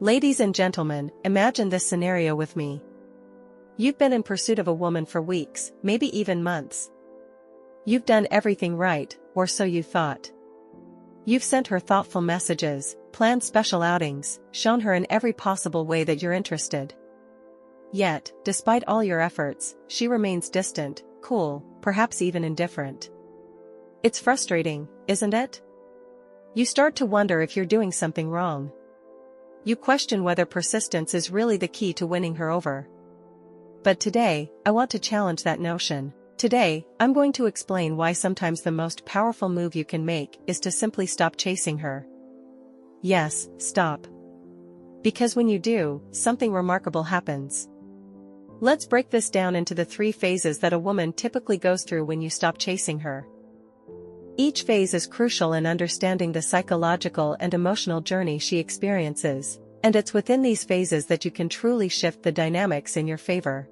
Ladies and gentlemen, imagine this scenario with me. You've been in pursuit of a woman for weeks, maybe even months. You've done everything right, or so you thought. You've sent her thoughtful messages, planned special outings, shown her in every possible way that you're interested. Yet, despite all your efforts, she remains distant, cool, perhaps even indifferent. It's frustrating, isn't it? You start to wonder if you're doing something wrong. You question whether persistence is really the key to winning her over. But today, I want to challenge that notion. Today, I'm going to explain why sometimes the most powerful move you can make is to simply stop chasing her. Yes, stop. Because when you do, something remarkable happens. Let's break this down into the 3 phases that a woman typically goes through when you stop chasing her. Each phase is crucial in understanding the psychological and emotional journey she experiences, and it's within these phases that you can truly shift the dynamics in your favor.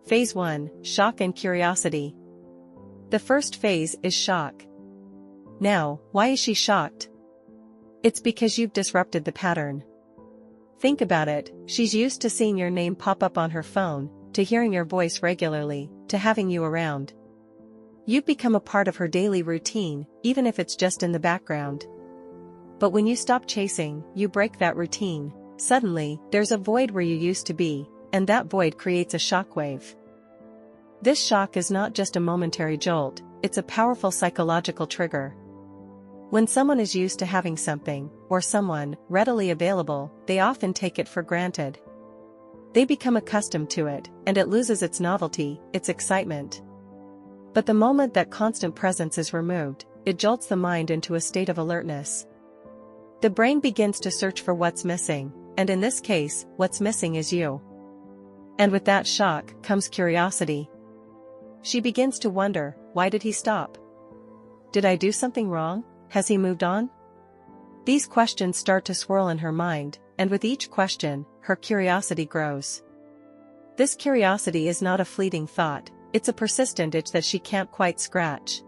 Phase 1, Shock and Curiosity. The first phase is shock. Now, why is she shocked? It's because you've disrupted the pattern. Think about it, she's used to seeing your name pop up on her phone, to hearing your voice regularly, to having you around. You've become a part of her daily routine, even if it's just in the background. But when you stop chasing, you break that routine. Suddenly, there's a void where you used to be, and that void creates a shockwave. This shock is not just a momentary jolt, it's a powerful psychological trigger. When someone is used to having something, or someone, readily available, they often take it for granted. They become accustomed to it, and it loses its novelty, its excitement. But the moment that constant presence is removed, it jolts the mind into a state of alertness. The brain begins to search for what's missing, and in this case, what's missing is you. And with that shock comes curiosity. She begins to wonder, why did he stop? Did I do something wrong? Has he moved on? These questions start to swirl in her mind, and with each question, her curiosity grows. This curiosity is not a fleeting thought, it's a persistent itch that she can't quite scratch.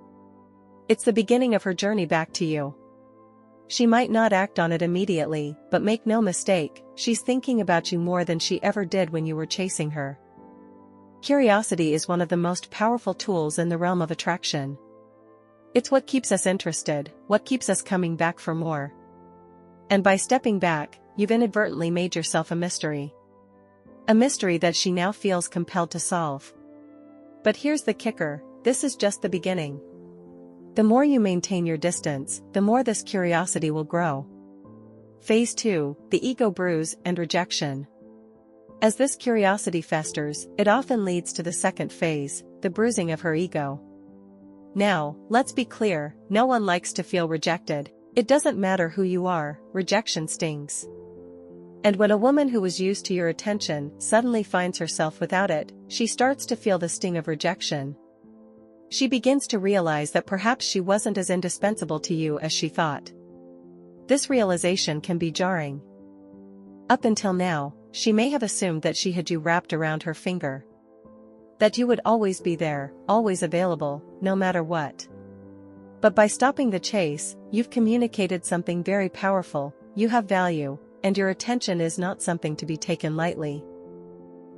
It's the beginning of her journey back to you. She might not act on it immediately, but make no mistake, she's thinking about you more than she ever did when you were chasing her. Curiosity is one of the most powerful tools in the realm of attraction. It's what keeps us interested, what keeps us coming back for more. And by stepping back, you've inadvertently made yourself a mystery. A mystery that she now feels compelled to solve. But here's the kicker, this is just the beginning. The more you maintain your distance, the more this curiosity will grow. Phase 2, the ego bruise and rejection. As this curiosity festers, it often leads to the second phase, the bruising of her ego. Now, let's be clear, no one likes to feel rejected. It doesn't matter who you are, rejection stings. And when a woman who was used to your attention suddenly finds herself without it, she starts to feel the sting of rejection. She begins to realize that perhaps she wasn't as indispensable to you as she thought. This realization can be jarring. Up until now, she may have assumed that she had you wrapped around her finger. That you would always be there, always available, no matter what. But by stopping the chase, you've communicated something very powerful, you have value, and your attention is not something to be taken lightly.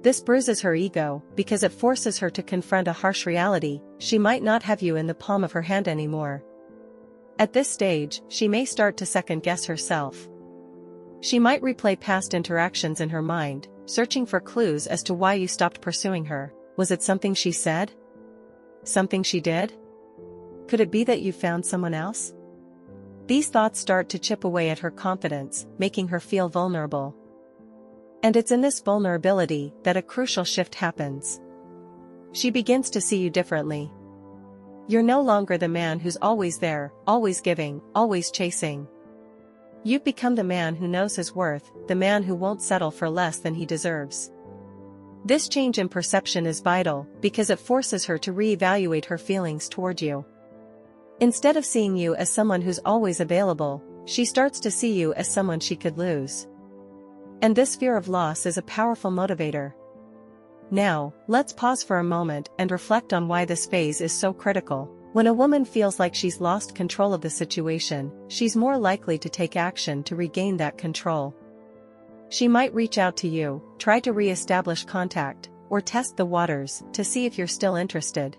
This bruises her ego, because it forces her to confront a harsh reality, she might not have you in the palm of her hand anymore. At this stage, she may start to second-guess herself. She might replay past interactions in her mind, searching for clues as to why you stopped pursuing her. Was it something she said? Something she did? Could it be that you found someone else? These thoughts start to chip away at her confidence, making her feel vulnerable. And it's in this vulnerability that a crucial shift happens. She begins to see you differently. You're no longer the man who's always there, always giving, always chasing. You've become the man who knows his worth, the man who won't settle for less than he deserves. This change in perception is vital, because it forces her to reevaluate her feelings toward you. Instead of seeing you as someone who's always available, she starts to see you as someone she could lose. And this fear of loss is a powerful motivator. Now, let's pause for a moment and reflect on why this phase is so critical. When a woman feels like she's lost control of the situation, she's more likely to take action to regain that control. She might reach out to you, try to re-establish contact, or test the waters to see if you're still interested.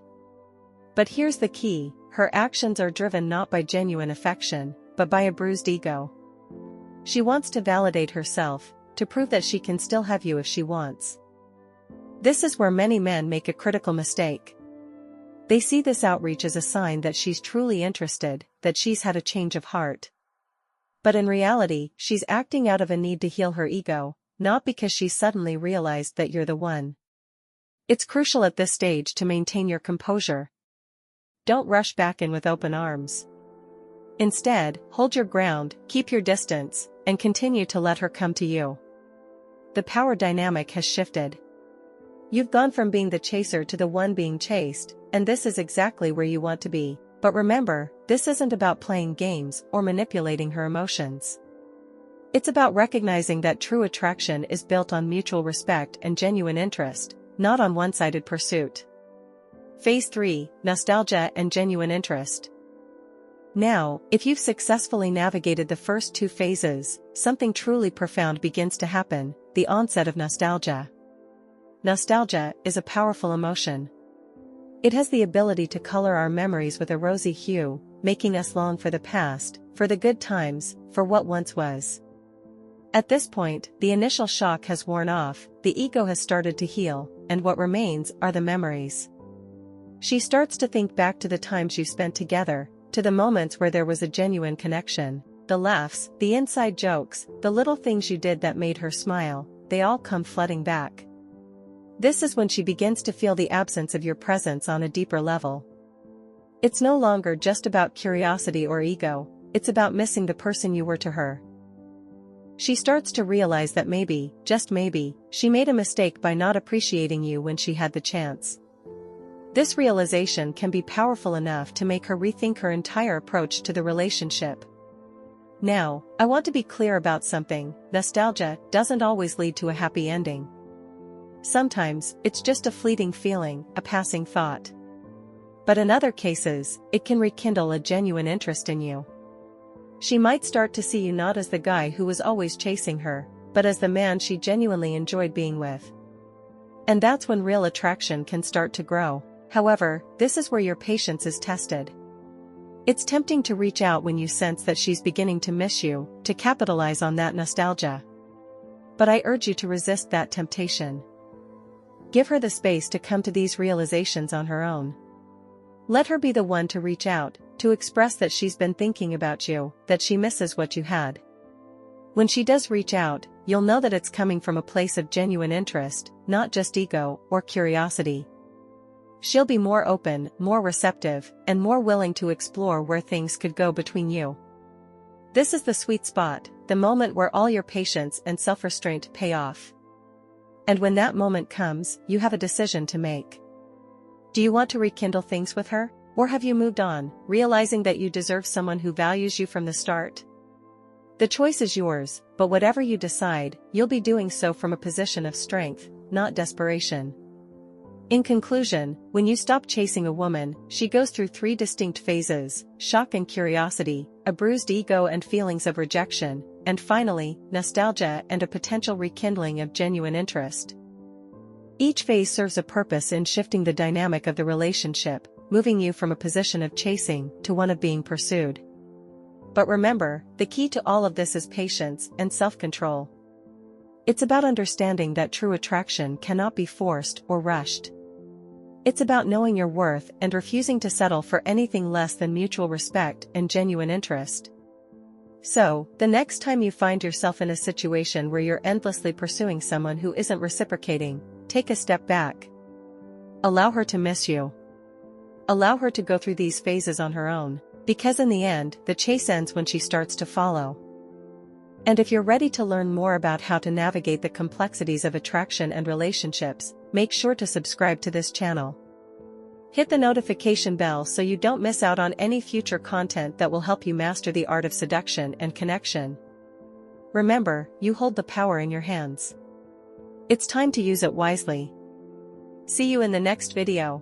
But here's the key, her actions are driven not by genuine affection, but by a bruised ego. She wants to validate herself, to prove that she can still have you if she wants. This is where many men make a critical mistake. They see this outreach as a sign that she's truly interested, that she's had a change of heart. But in reality, she's acting out of a need to heal her ego, not because she suddenly realized that you're the one. It's crucial at this stage to maintain your composure. Don't rush back in with open arms. Instead, hold your ground, keep your distance, and continue to let her come to you. The power dynamic has shifted. You've gone from being the chaser to the one being chased, and this is exactly where you want to be. But remember, this isn't about playing games or manipulating her emotions. It's about recognizing that true attraction is built on mutual respect and genuine interest, not on one-sided pursuit. Phase 3, Nostalgia and Genuine Interest. Now, if you've successfully navigated the first two phases, something truly profound begins to happen, the onset of nostalgia. Nostalgia is a powerful emotion. It has the ability to color our memories with a rosy hue, making us long for the past, for the good times, for what once was. At this point, the initial shock has worn off, the ego has started to heal, and what remains are the memories. She starts to think back to the times you spent together, to the moments where there was a genuine connection, the laughs, the inside jokes, the little things you did that made her smile, they all come flooding back. This is when she begins to feel the absence of your presence on a deeper level. It's no longer just about curiosity or ego, it's about missing the person you were to her. She starts to realize that maybe, just maybe, she made a mistake by not appreciating you when she had the chance. This realization can be powerful enough to make her rethink her entire approach to the relationship. Now, I want to be clear about something, nostalgia doesn't always lead to a happy ending. Sometimes, it's just a fleeting feeling, a passing thought. But in other cases, it can rekindle a genuine interest in you. She might start to see you not as the guy who was always chasing her, but as the man she genuinely enjoyed being with. And that's when real attraction can start to grow. However, this is where your patience is tested. It's tempting to reach out when you sense that she's beginning to miss you, to capitalize on that nostalgia. But I urge you to resist that temptation. Give her the space to come to these realizations on her own. Let her be the one to reach out, to express that she's been thinking about you, that she misses what you had. When she does reach out, you'll know that it's coming from a place of genuine interest, not just ego or curiosity. She'll be more open, more receptive, and more willing to explore where things could go between you. This is the sweet spot, the moment where all your patience and self-restraint pay off. And when that moment comes, you have a decision to make. Do you want to rekindle things with her, or have you moved on, realizing that you deserve someone who values you from the start? The choice is yours, but whatever you decide, you'll be doing so from a position of strength, not desperation. In conclusion, when you stop chasing a woman, she goes through 3 distinct phases: shock and curiosity, a bruised ego and feelings of rejection, and finally, nostalgia and a potential rekindling of genuine interest. Each phase serves a purpose in shifting the dynamic of the relationship, moving you from a position of chasing to one of being pursued. But remember, the key to all of this is patience and self-control. It's about understanding that true attraction cannot be forced or rushed. It's about knowing your worth and refusing to settle for anything less than mutual respect and genuine interest. So, the next time you find yourself in a situation where you're endlessly pursuing someone who isn't reciprocating, take a step back. Allow her to miss you. Allow her to go through these phases on her own, because in the end, the chase ends when she starts to follow. And if you're ready to learn more about how to navigate the complexities of attraction and relationships, make sure to subscribe to this channel. Hit the notification bell so you don't miss out on any future content that will help you master the art of seduction and connection. Remember, you hold the power in your hands. It's time to use it wisely. See you in the next video.